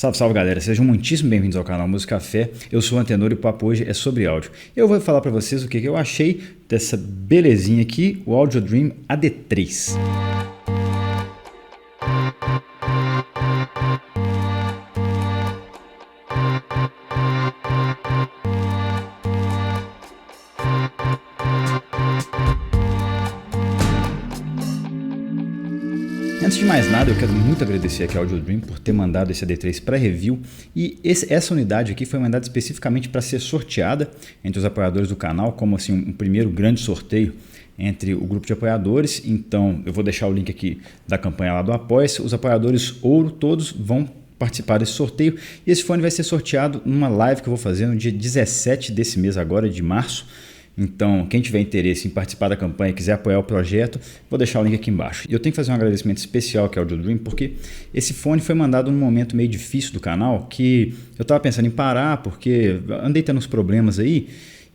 Salve, salve galera, sejam muitíssimo bem-vindos ao canal Música Café. Eu sou o Antenor e o papo hoje é sobre áudio. Eu vou falar para vocês o que eu achei dessa belezinha aqui, o Audio Dream AD3. Antes de mais nada, eu quero muito agradecer aqui ao Audio Dream por ter mandado esse AD3 para review, e essa unidade aqui foi mandada especificamente para ser sorteada entre os apoiadores do canal, como assim um primeiro grande sorteio entre o grupo de apoiadores. Então eu vou deixar o link aqui da campanha lá do Apoia-se. Os apoiadores ouro todos vão participar desse sorteio, e esse fone vai ser sorteado numa live que eu vou fazer no dia 17 desse mês agora, de março. Então, quem tiver interesse em participar da campanha e quiser apoiar o projeto, vou deixar o link aqui embaixo. E eu tenho que fazer um agradecimento especial aqui ao Audio Dream, porque esse fone foi mandado num momento meio difícil do canal, que eu estava pensando em parar, porque andei tendo uns problemas aí.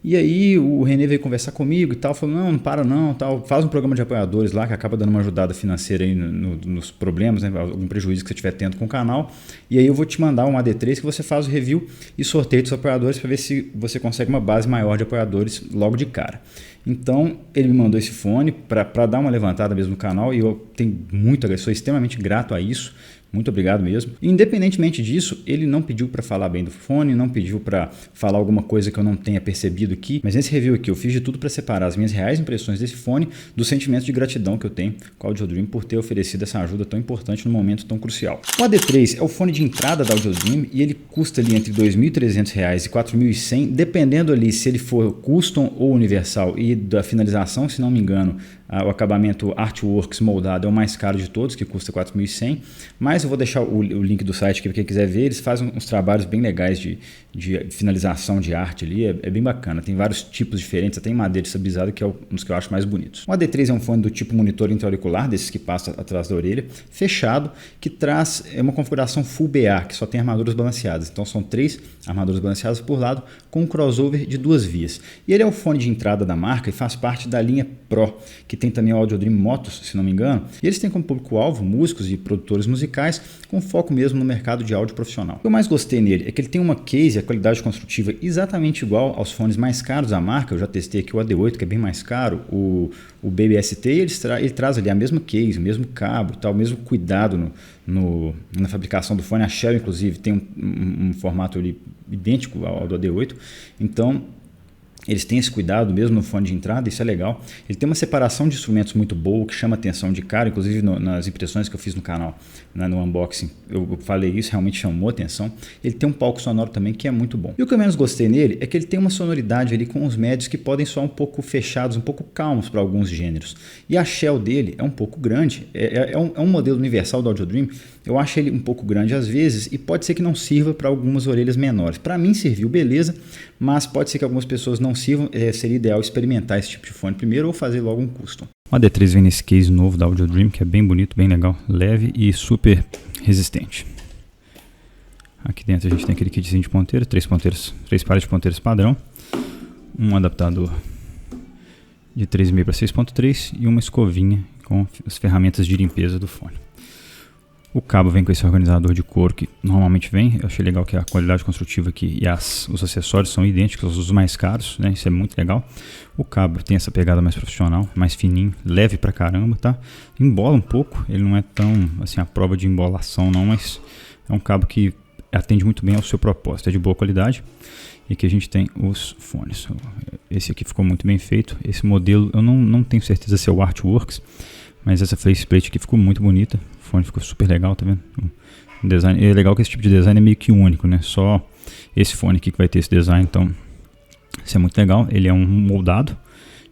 E aí o René veio conversar comigo e tal, falou, não para não, tal, faz um programa de apoiadores lá que acaba dando uma ajudada financeira aí nos problemas, né, algum prejuízo que você estiver tendo com o canal, e aí eu vou te mandar um AD3 que você faz o review e sorteio dos apoiadores para ver se você consegue uma base maior de apoiadores logo de cara. Então ele me mandou esse fone para dar uma levantada mesmo no canal, e eu sou extremamente grato a isso. Muito obrigado mesmo. Independentemente disso, ele não pediu para falar bem do fone, não pediu para falar alguma coisa que eu não tenha percebido aqui, mas nesse review aqui eu fiz de tudo para separar as minhas reais impressões desse fone dos sentimentos de gratidão que eu tenho com o Audio Dream por ter oferecido essa ajuda tão importante num momento tão crucial. O AD3 é o fone de entrada da Audio Dream e ele custa ali entre R$ 2.300 e R$ 4.100, dependendo ali se ele for custom ou universal, e da finalização, se não me engano, o acabamento Artworks moldado é o mais caro de todos, que custa R$ 4.100, mas eu vou deixar o link do site aqui para quem quiser ver. Eles fazem uns trabalhos bem legais de finalização de arte ali, é bem bacana, tem vários tipos diferentes, até em madeira estabilizada, que é um dos que eu acho mais bonitos. O AD3 é um fone do tipo monitor intra-auricular, desses que passa atrás da orelha, fechado, que traz uma configuração Full BA, que só tem armaduras balanceadas, então são 3 armaduras balanceadas por lado, com um crossover de 2 vias. E ele é o fone de entrada da marca e faz parte da linha Pro, que tem também o Audio Dream Motos, se não me engano, e eles têm como público-alvo músicos e produtores musicais, com foco mesmo no mercado de áudio profissional. O que eu mais gostei nele é que ele tem uma case, a qualidade construtiva exatamente igual aos fones mais caros da marca. Eu já testei aqui o AD8, que é bem mais caro, o Baby ST, ele traz ali a mesma case, o mesmo cabo, tal, o mesmo cuidado na fabricação do fone. A Shure, inclusive, tem um formato ali idêntico ao do AD8, então eles têm esse cuidado mesmo no fone de entrada, isso é legal. Ele tem uma separação de instrumentos muito boa, que chama atenção de cara, inclusive nas impressões que eu fiz no canal, né, no unboxing, eu falei isso, realmente chamou atenção. Ele tem um palco sonoro também que é muito bom. E o que eu menos gostei nele é que ele tem uma sonoridade ali com os médios que podem soar um pouco fechados, um pouco calmos para alguns gêneros. E a shell dele é um pouco grande, é um modelo universal do Audio Dream. Eu acho ele um pouco grande às vezes, e pode ser que não sirva para algumas orelhas menores. Para mim serviu, beleza, mas pode ser que algumas pessoas não sirvam. Seria ideal experimentar esse tipo de fone primeiro ou fazer logo um custom. O AD3 vem nesse case novo da Audio Dream, que é bem bonito, bem legal, leve e super resistente. Aqui dentro a gente tem aquele kitzinho de ponteira, 3 pares de ponteiras padrão, um adaptador de 3,5 para 6,3 e uma escovinha com as ferramentas de limpeza do fone. O cabo vem com esse organizador de couro que normalmente vem. Eu achei legal que a qualidade construtiva aqui e os acessórios são idênticos aos mais caros, né? Isso é muito legal. O cabo tem essa pegada mais profissional, mais fininho, leve pra caramba, tá? Embola um pouco, ele não é tão assim a prova de embolação não, mas é um cabo que atende muito bem ao seu propósito, é de boa qualidade. E aqui a gente tem os fones. Esse aqui ficou muito bem feito. Esse modelo eu não tenho certeza se é o Artworks, mas essa faceplate aqui ficou muito bonita. O fone ficou super legal, tá vendo? O design, é legal que esse tipo de design é meio que único, né? Só esse fone aqui que vai ter esse design, então isso é muito legal. Ele é um moldado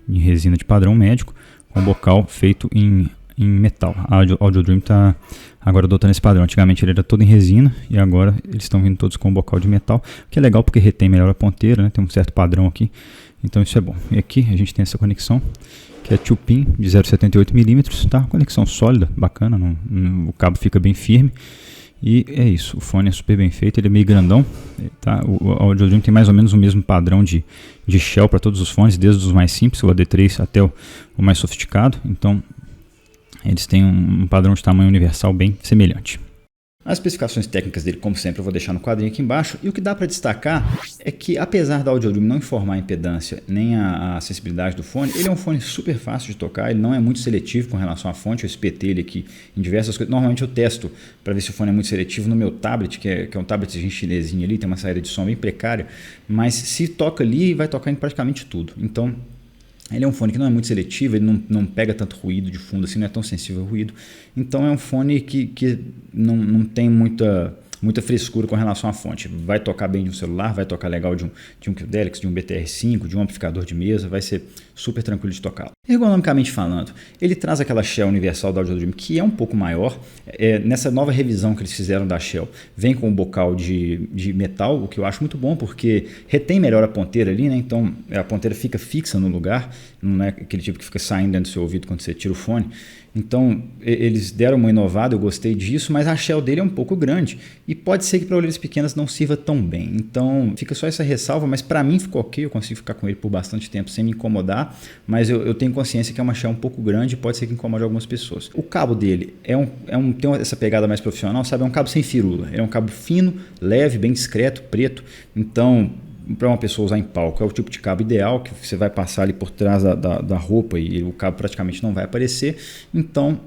em resina de padrão médico, com bocal feito em metal. A Audio Dream está agora adotando esse padrão. Antigamente ele era todo em resina e agora eles estão vindo todos com bocal de metal, o que é legal porque retém melhor a ponteira, né? Tem um certo padrão aqui, então isso é bom. E aqui a gente tem essa conexão, que é 2-pin de 0,78 mm, tá? Conexão sólida, bacana, o cabo fica bem firme. E é isso, o fone é super bem feito, ele é meio grandão, tá? O Audio Dream tem mais ou menos o mesmo padrão de shell para todos os fones, desde os mais simples, o AD3 até o mais sofisticado, então eles têm um padrão de tamanho universal bem semelhante. As especificações técnicas dele, como sempre, eu vou deixar no quadrinho aqui embaixo. E o que dá para destacar é que, apesar da Audio Dream não informar a impedância nem a sensibilidade do fone, ele é um fone super fácil de tocar, ele não é muito seletivo com relação à fonte. Eu espetei ele aqui em diversas coisas. Normalmente eu testo para ver se o fone é muito seletivo no meu tablet, que é um tabletzinho chinesinho ali, tem uma saída de som bem precária, mas se toca ali, vai tocar em praticamente tudo. Então, ele é um fone que não é muito seletivo, ele não pega tanto ruído de fundo, assim, não é tão sensível ao ruído. Então é um fone que não tem muita frescura com relação à fonte. Vai tocar bem de um celular, vai tocar legal de um Qdelix, de um BTR5, de um amplificador de mesa, vai ser super tranquilo de tocar. Ergonomicamente falando, ele traz aquela shell universal da Audio Dream, que é um pouco maior. Nessa nova revisão que eles fizeram da shell, vem com um bocal de metal, o que eu acho muito bom, porque retém melhor a ponteira ali, né? Então a ponteira fica fixa no lugar, não é aquele tipo que fica saindo dentro do seu ouvido quando você tira o fone. Então, eles deram uma inovada, eu gostei disso, mas a shell dele é um pouco grande e pode ser que para orelhas pequenas não sirva tão bem. Então, fica só essa ressalva, mas para mim ficou ok, eu consigo ficar com ele por bastante tempo sem me incomodar, mas eu tenho consciência que é uma shell um pouco grande e pode ser que incomode algumas pessoas. O cabo dele tem essa pegada mais profissional, sabe? É um cabo sem firula, é um cabo fino, leve, bem discreto, preto, então para uma pessoa usar em palco, é o tipo de cabo ideal que você vai passar ali por trás da roupa e o cabo praticamente não vai aparecer. Então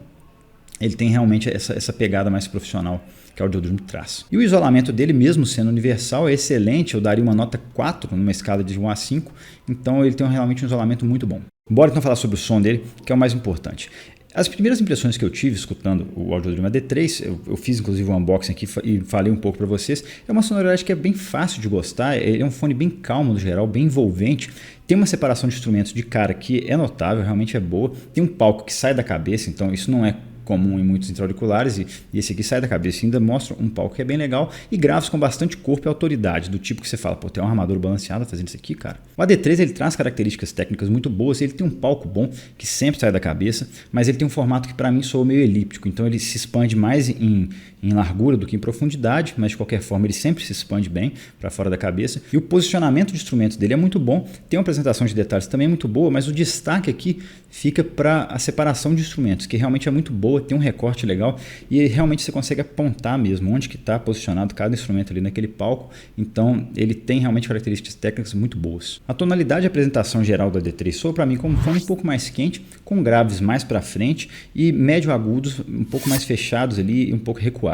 ele tem realmente essa pegada mais profissional que a Audio Dream traz. E o isolamento dele, mesmo sendo universal, é excelente. Eu daria uma nota 4 numa escala de 1 a 5. Então ele tem realmente um isolamento muito bom. Bora então falar sobre o som dele, que é o mais importante. As primeiras impressões que eu tive escutando o Audio Dream AD3, eu fiz inclusive um unboxing aqui e falei um pouco para vocês, é uma sonoridade que é bem fácil de gostar, ele é um fone bem calmo no geral, bem envolvente, tem uma separação de instrumentos de cara que é notável, realmente é boa, tem um palco que sai da cabeça, então isso não é comum em muitos intra-auriculares e esse aqui sai da cabeça e ainda mostra um palco que é bem legal e graves com bastante corpo e autoridade, do tipo que você fala, pô, tem uma armadura balanceada fazendo isso aqui, cara. O AD3 ele traz características técnicas muito boas, ele tem um palco bom que sempre sai da cabeça, mas ele tem um formato que para mim soa meio elíptico, então ele se expande mais em largura do que em profundidade, mas de qualquer forma ele sempre se expande bem para fora da cabeça e o posicionamento de instrumentos dele é muito bom, tem uma apresentação de detalhes também muito boa, mas o destaque aqui fica para a separação de instrumentos, que realmente é muito boa, tem um recorte legal e realmente você consegue apontar mesmo onde que está posicionado cada instrumento ali naquele palco, então ele tem realmente características técnicas muito boas. A tonalidade e apresentação geral do AD3 soa para mim como um fone um pouco mais quente, com graves mais para frente e médio agudos um pouco mais fechados ali e um pouco recuados.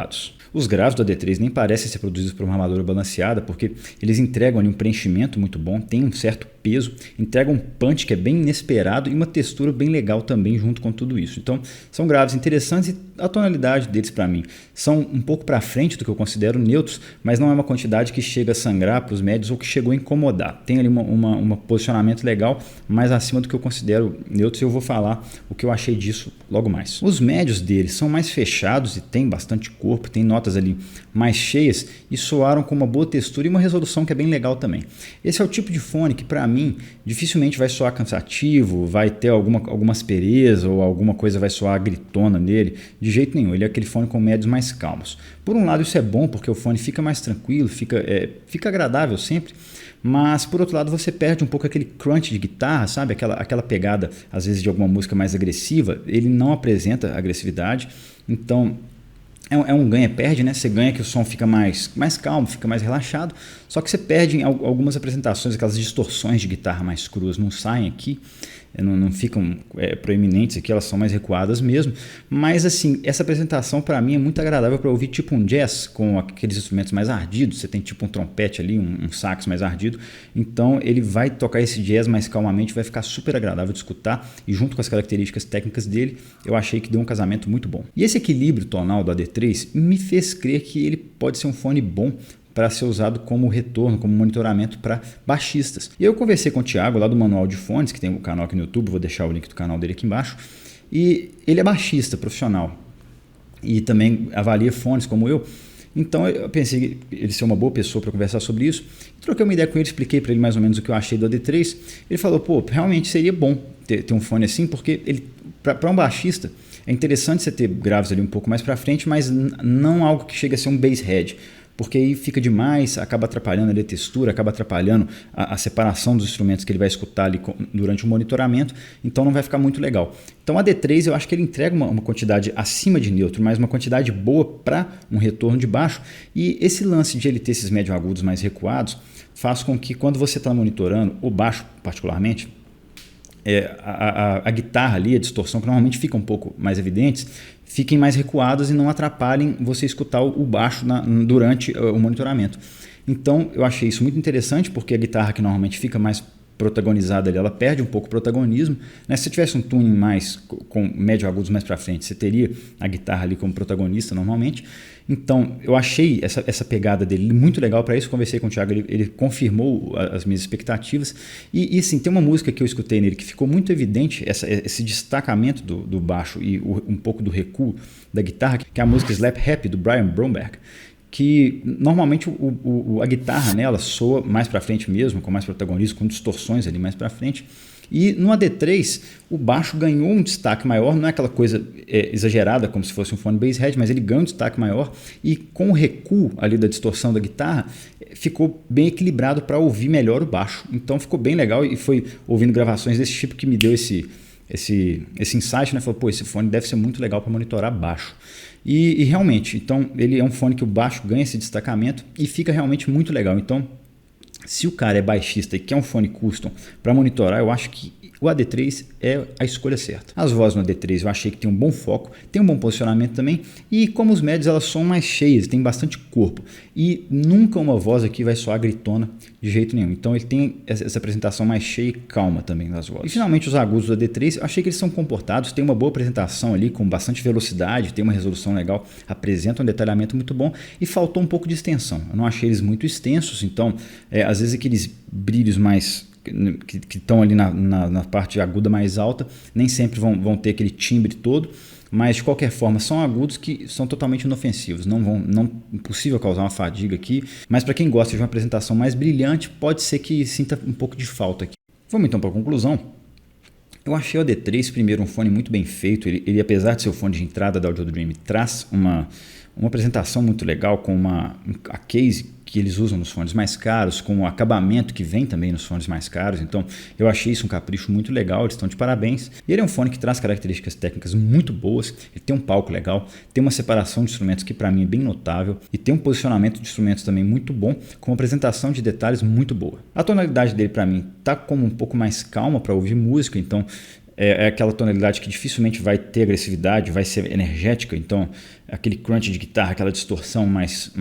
Os graves do AD3 nem parecem ser produzidos por uma armadura balanceada, porque eles entregam ali um preenchimento muito bom, tem um certo peso, entregam um punch que é bem inesperado e uma textura bem legal também junto com tudo isso. Então são graves interessantes e a tonalidade deles para mim são um pouco para frente do que eu considero neutros, mas não é uma quantidade que chega a sangrar para os médios ou que chegou a incomodar. Tem ali um posicionamento legal, mais acima do que eu considero neutros e eu vou falar o que eu achei disso logo mais. Os médios deles são mais fechados e tem bastante corpo, tem notas ali mais cheias e soaram com uma boa textura e uma resolução que é bem legal também. Esse é o tipo de fone que para mim dificilmente vai soar cansativo, vai ter alguma aspereza ou alguma coisa vai soar gritona nele, de jeito nenhum. Ele é aquele fone com médios mais calmos. Por um lado isso é bom porque o fone fica mais tranquilo, fica agradável sempre, mas por outro lado você perde um pouco aquele crunch de guitarra, sabe? Aquela pegada às vezes de alguma música mais agressiva, ele não apresenta agressividade, então é um ganha-perde, né? Você ganha que o som fica mais calmo, fica mais relaxado, só que você perde em algumas apresentações, aquelas distorções de guitarra mais cruas não saem aqui, não ficam proeminentes aqui, elas são mais recuadas mesmo, mas assim, essa apresentação para mim é muito agradável para ouvir tipo um jazz com aqueles instrumentos mais ardidos, você tem tipo um trompete ali, um sax mais ardido, então ele vai tocar esse jazz mais calmamente, vai ficar super agradável de escutar e junto com as características técnicas dele, eu achei que deu um casamento muito bom. E esse equilíbrio tonal do AD3 me fez crer que ele pode ser um fone bom para ser usado como retorno, como monitoramento para baixistas. E eu conversei com o Thiago lá do Manual de Fones, que tem um canal aqui no YouTube, vou deixar o link do canal dele aqui embaixo, e ele é baixista profissional e também avalia fones como eu, então eu pensei ele ser uma boa pessoa para conversar sobre isso, troquei uma ideia com ele, expliquei para ele mais ou menos o que eu achei do AD3, ele falou, pô, realmente seria bom ter um fone assim, porque para um baixista é interessante você ter graves ali um pouco mais para frente, mas não algo que chegue a ser um bass head, porque aí fica demais, acaba atrapalhando ali a textura, acaba atrapalhando a separação dos instrumentos que ele vai escutar ali durante o monitoramento, então não vai ficar muito legal. Então a D3 eu acho que ele entrega uma quantidade acima de neutro, mas uma quantidade boa para um retorno de baixo, e esse lance de ele ter esses médio agudos mais recuados faz com que quando você está monitorando, o baixo particularmente, a guitarra ali, a distorção que normalmente fica um pouco mais evidentes, fiquem mais recuadas e não atrapalhem você escutar o baixo durante o monitoramento. Então eu achei isso muito interessante, porque a guitarra que normalmente fica mais protagonizada ali, ela perde um pouco o protagonismo, né? Se você tivesse um tuning mais com médio agudos mais para frente, você teria a guitarra ali como protagonista normalmente. Então eu achei essa pegada dele muito legal para isso. Conversei com o Thiago, ele confirmou as minhas expectativas, e assim, tem uma música que eu escutei nele que ficou muito evidente esse destacamento do baixo e um pouco do recuo da guitarra, que é a música Slap Happy do Brian Bromberg, que normalmente a guitarra nela soa mais para frente mesmo, com mais protagonismo, com distorções ali mais para frente. E no AD3 o baixo ganhou um destaque maior, não é aquela coisa exagerada como se fosse um fone Basshead, mas ele ganhou um destaque maior, e com o recuo ali da distorção da guitarra ficou bem equilibrado para ouvir melhor o baixo. Então ficou bem legal, e foi ouvindo gravações desse tipo que me deu esse insight, né? Falou, pô, esse fone deve ser muito legal para monitorar baixo. E realmente, então ele é um fone que o baixo ganha esse destacamento e fica realmente muito legal. Então, se o cara é baixista e quer um fone custom para monitorar, eu acho que o AD3 é a escolha certa. As vozes no AD3 eu achei que tem um bom foco, tem um bom posicionamento também, e como os médios elas são mais cheias, tem bastante corpo, e nunca uma voz aqui vai soar gritona de jeito nenhum. Então ele tem essa apresentação mais cheia e calma também nas vozes. E finalmente os agudos do AD3, eu achei que eles são comportados, tem uma boa apresentação ali com bastante velocidade, tem uma resolução legal, apresentam um detalhamento muito bom, e faltou um pouco de extensão. Eu não achei eles muito extensos, então às vezes aqueles brilhos mais que estão ali na parte aguda mais alta, nem sempre vão ter aquele timbre todo, mas de qualquer forma são agudos que são totalmente inofensivos, não impossível causar uma fadiga aqui, mas para quem gosta de uma apresentação mais brilhante, pode ser que sinta um pouco de falta aqui. Vamos então para a conclusão. Eu achei o AD3 primeiro um fone muito bem feito, ele apesar de ser o fone de entrada da Audio Dream, traz uma apresentação muito legal com a case que eles usam nos fones mais caros, com o acabamento que vem também nos fones mais caros. Então eu achei isso um capricho muito legal, eles estão de parabéns. E ele é um fone que traz características técnicas muito boas, ele tem um palco legal, tem uma separação de instrumentos que para mim é bem notável, e tem um posicionamento de instrumentos também muito bom, com uma apresentação de detalhes muito boa. A tonalidade dele para mim está como um pouco mais calma para ouvir música, então é aquela tonalidade que dificilmente vai ter agressividade, vai ser energética, então aquele crunch de guitarra, aquela distorção mais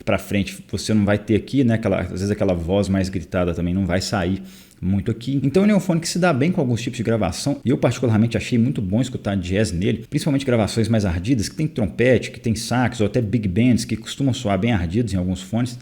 para frente, você não vai ter aqui, né? Às vezes aquela voz mais gritada também não vai sair muito aqui. Então ele é um fone que se dá bem com alguns tipos de gravação, e eu particularmente achei muito bom escutar jazz nele, principalmente gravações mais ardidas, que tem trompete, que tem sax, ou até big bands, que costumam soar bem ardidos em alguns fones.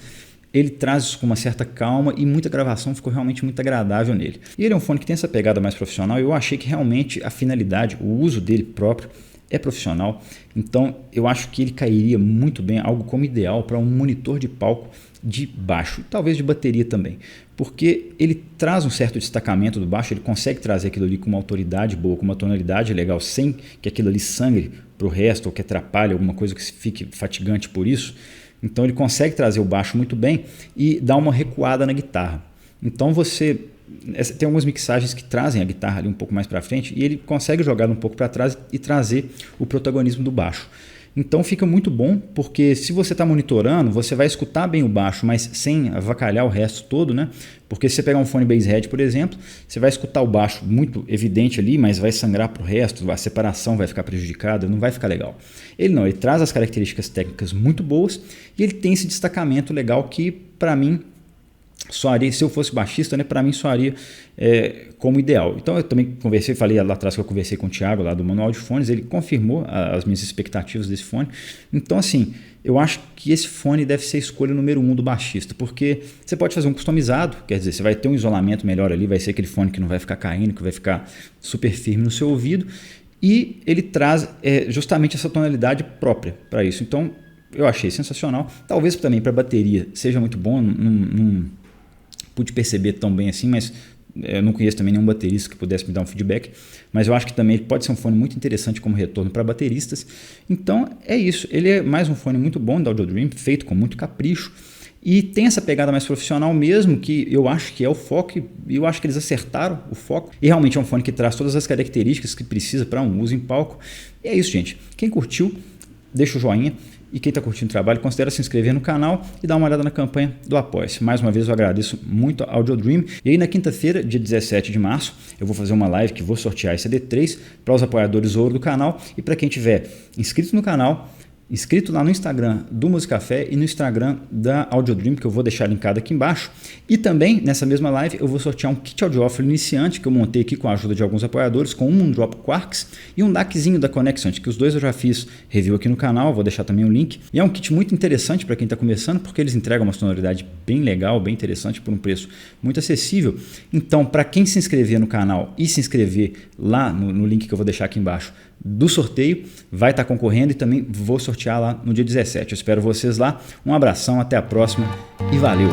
Ele traz isso com uma certa calma, e muita gravação ficou realmente muito agradável nele. E ele é um fone que tem essa pegada mais profissional, e eu achei que realmente a finalidade, o uso dele próprio é profissional. Então eu acho que ele cairia muito bem, algo como ideal para um monitor de palco de baixo, e talvez de bateria também, porque ele traz um certo destacamento do baixo, ele consegue trazer aquilo ali com uma autoridade boa, com uma tonalidade legal, sem que aquilo ali sangre para o resto, ou que atrapalhe alguma coisa que fique fatigante por isso. Então ele consegue trazer o baixo muito bem e dar uma recuada na guitarra. Então tem algumas mixagens que trazem a guitarra ali um pouco mais para frente, e ele consegue jogar um pouco para trás e trazer o protagonismo do baixo. Então fica muito bom, porque se você está monitorando, você vai escutar bem o baixo, mas sem avacalhar o resto todo, né? Porque se você pegar um fone Basshead, por exemplo, você vai escutar o baixo muito evidente ali, mas vai sangrar para o resto, a separação vai ficar prejudicada, não vai ficar legal. Ele não, ele traz as características técnicas muito boas, e ele tem esse destacamento legal que, para mim, soaria, se eu fosse baixista, né, para mim soaria como ideal. Então eu também falei lá atrás que eu conversei com o Thiago lá do Manual de Fones, ele confirmou as minhas expectativas desse fone. Então assim, eu acho que esse fone deve ser a escolha número 1 do baixista, porque você pode fazer um customizado, quer dizer, você vai ter um isolamento melhor ali, vai ser aquele fone que não vai ficar caindo, que vai ficar super firme no seu ouvido, e ele traz justamente essa tonalidade própria para isso. Então eu achei sensacional. Talvez também para bateria seja muito bom, não pude perceber tão bem assim, mas Eu não conheço também nenhum baterista que pudesse me dar um feedback, mas eu acho que também ele pode ser um fone muito interessante como retorno para bateristas. Então é isso, ele é mais um fone muito bom da Audio Dream, feito com muito capricho. E tem essa pegada mais profissional mesmo, que eu acho que é o foco, e eu acho que eles acertaram o foco. E realmente é um fone que traz todas as características que precisa para um uso em palco. E é isso, gente. Quem curtiu, deixa o joinha. E quem está curtindo o trabalho, considera se inscrever no canal e dar uma olhada na campanha do Apoia-se. Mais uma vez eu agradeço muito a Audio Dream. E aí na quinta-feira, dia 17 de março, eu vou fazer uma live que vou sortear esse AD3 para os apoiadores ouro do canal. E para quem tiver inscrito no canal, inscrito lá no Instagram do Musicafé e no Instagram da Audio Dream, que eu vou deixar linkado aqui embaixo. E também, nessa mesma live, eu vou sortear um kit audiófilo iniciante, que eu montei aqui com a ajuda de alguns apoiadores, com um Moondrop Quarks e um DACzinho da Conexant, que os dois eu já fiz review aqui no canal, vou deixar também o link. E é um kit muito interessante para quem está começando, porque eles entregam uma sonoridade bem legal, bem interessante, por um preço muito acessível. Então, para quem se inscrever no canal e se inscrever lá no link que eu vou deixar aqui embaixo, do sorteio, vai estar concorrendo e também vou sortear lá no dia 17. Eu espero vocês lá. Um abração, até a próxima e valeu!